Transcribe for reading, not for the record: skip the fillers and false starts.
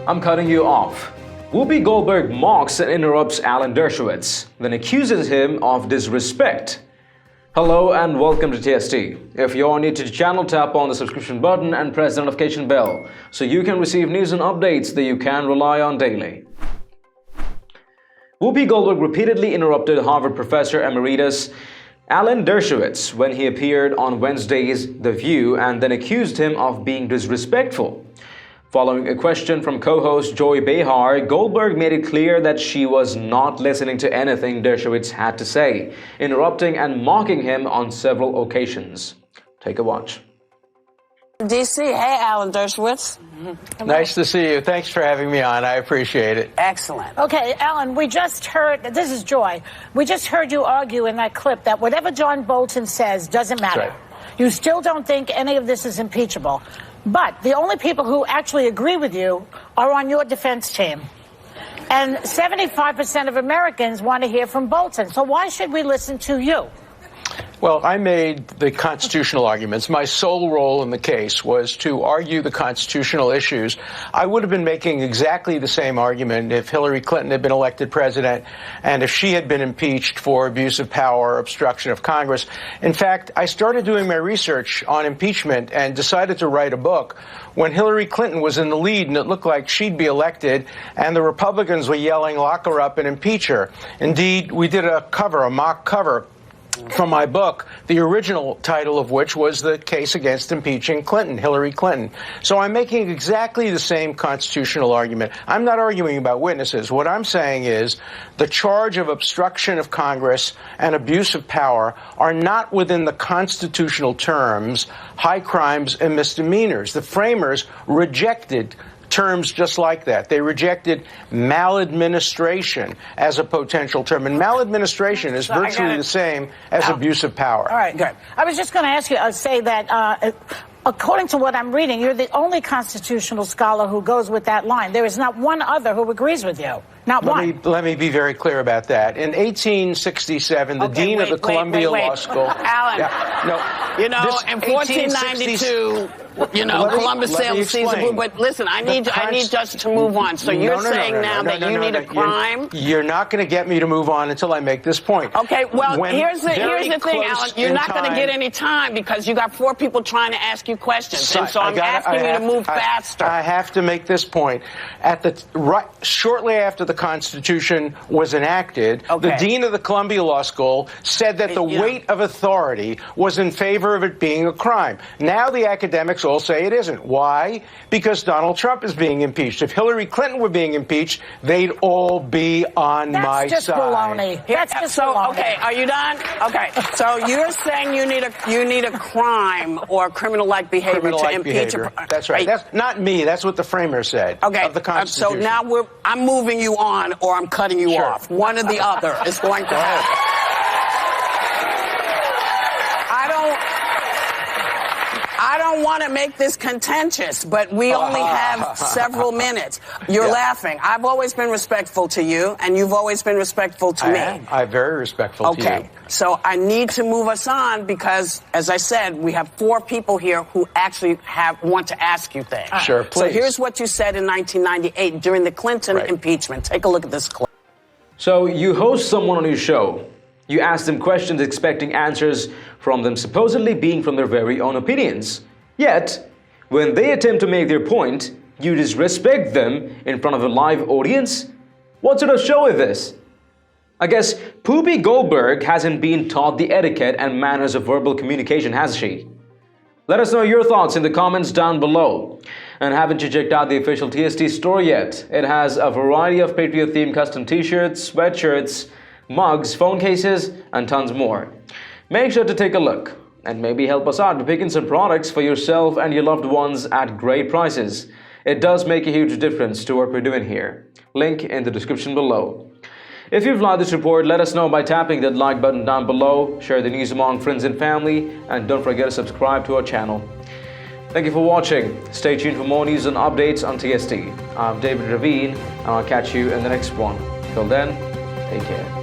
I'm cutting you off. Whoopi Goldberg mocks and interrupts Alan Dershowitz, then accuses him of disrespect. Hello and welcome to TST. If you're new to the channel, tap on the subscription button and press the notification bell so you can receive news and updates that you can rely on daily. Whoopi Goldberg repeatedly interrupted Harvard professor emeritus Alan Dershowitz when he appeared on Wednesday's The View and then accused him of being disrespectful. Following a question from co-host Joy Behar, Goldberg made it clear that she was not listening to anything Dershowitz had to say, interrupting and mocking him on several occasions. Take a watch. DC, hey, Alan Dershowitz. Nice to see you. Thanks for having me on. I appreciate it. Excellent. Okay, Alan, we just heard, this is Joy, we just heard you argue in that clip that whatever John Bolton says doesn't matter. Right. You still don't think any of this is impeachable. But the only people who actually agree with you are on your defense team. And 75% of Americans want to hear from Bolton. So why should we listen to you? Well, I made the constitutional arguments. My sole role in the case was to argue the constitutional issues. I would have been making exactly the same argument if Hillary Clinton had been elected president and if she had been impeached for abuse of power or obstruction of Congress. In fact, I started doing my research on impeachment and decided to write a book when Hillary Clinton was in the lead and it looked like she'd be elected and the Republicans were yelling, lock her up and impeach her. Indeed, we did a mock cover from my book, the original title of which was The Case Against Impeaching Clinton, Hillary Clinton. So I'm making exactly the same constitutional argument. I'm not arguing about witnesses. What I'm saying is the charge of obstruction of Congress and abuse of power are not within the constitutional terms, high crimes and misdemeanors. The framers rejected terms just like that. They rejected maladministration as a potential term. And maladministration is virtually the same as abuse of power. All right, good. I was just going to ask you, say that according to what I'm reading, you're the only constitutional scholar who goes with that line. There is not one other who agrees with you. Not one. Let me be very clear about that. In 1867, the dean of the Columbia Law School... Alan, no, you know, in 1492... You know, Columbus sailed the seas of blue, but listen, I need us to move on. So you're saying now that you need a crime? You're not going to get me to move on until I make this point. Okay, well, here's the thing, Alan. You're not going to get any time because you got 4 people trying to ask you questions, and so I'm asking you to move faster. I have to make this point. Shortly after the Constitution was enacted, the dean of the Columbia Law School said that the weight of authority was in favor of it being a crime. Now the academics all say it isn't. Why? Because Donald Trump is being impeached. If Hillary Clinton were being impeached, they'd all be on my side. That's just baloney. That's just baloney. Okay, are you done? Okay, so you're saying you need a crime or criminal-like behavior to impeach a... That's right. That's not me. That's what the framers said of the Constitution. So now I'm moving you on or I'm cutting you off. One or the other is going to happen. I don't want to make this contentious, but we only have several minutes. You're laughing. I've always been respectful to you, and you've always been respectful to me. I'm very respectful to you. Okay, so I need to move us on because, as I said, we have 4 people here who actually want to ask you things. Sure, please. So here's what you said in 1998 during the Clinton impeachment. Take a look at this clip. So you host someone on your show. You ask them questions expecting answers from them supposedly being from their very own opinions. Yet, when they attempt to make their point, you disrespect them in front of a live audience? What sort of show is this? I guess Whoopi Goldberg hasn't been taught the etiquette and manners of verbal communication, has she? Let us know your thoughts in the comments down below. And haven't you checked out the official TST store yet? It has a variety of Patriot-themed custom t-shirts, sweatshirts, mugs, phone cases, and tons more. Make sure to take a look and maybe help us out by picking some products for yourself and your loved ones at great prices. It does make a huge difference to what we're doing here. Link in the description below. If you've liked this report, let us know by tapping that like button down below, share the news among friends and family, and don't forget to subscribe to our channel. Thank you for watching. Stay tuned for more news and updates on TST. I'm David Ravine, and I'll catch you in the next one. Till then, take care.